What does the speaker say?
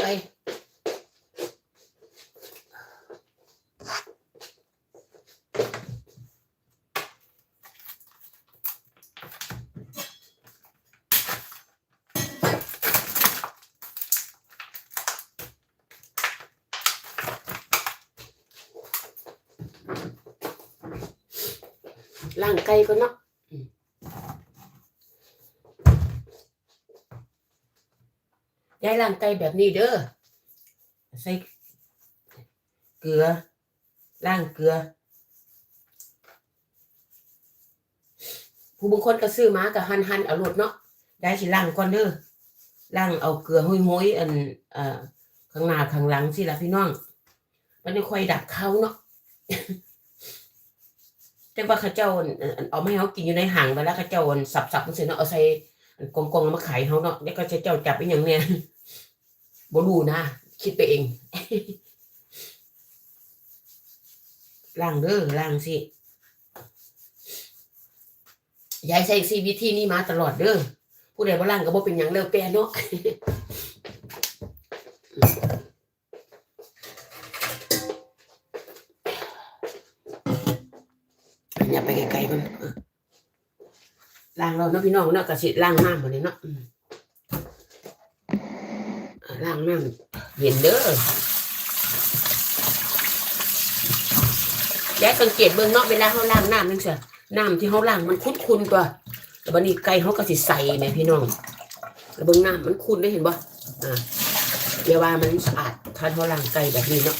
ล่างไก่ก็เนาะยายล่างไก่แบบนี้เด้อใส่เกลือล่างเกลือผู้บางคนก็ซื้อมาก็หั่นเอาโลดเนาะยายสิล่างก่อนเด้อล่างเอาเกลือห้อยๆอันข้างหน้าข้างหลังสิล่ะพี่น้องมันไม่ค่อยดับเขาเนาะแต่ว่าเขาเจ้าเอาไม่ให้เขากินอยู่ในห่างไปแล้วเขาเจ้าสับมันเสร็จเนาะเอาใส่กงๆแล้วมาขายเขาเนาะแล้วก็เจ้าจับเป็นอย่างเนี้ยบ่รู้นะคิดไปเองล้างเด้อล้างสิยายใช้ซีวิธีนี้มาตลอดเด้อผู้ใดบ่ล้างก็บ่เป็นหยังเด้อแปรเนาะอย่าไปไกลๆมันล้างเราเนาะพี่น้องเนาะก็สิล้างน้ำบ่ได้เนาะล้างน้ำเย็นเด้อยายสังเกตเบิ่งเนาะเวลาเขาล้างน้ำนั่นสิน้ำที่เขาล้างมันคุ้นๆตัวแต่บัดนี้ไก่เขาก็สิใสแม่พี่น้องแล้วเบิ่งน้ำมันคุ้นได้เห็นบ่เดี๋ยวว่ามันสะอาดถ้าเขาล้างไก่แบบนี้เนาะ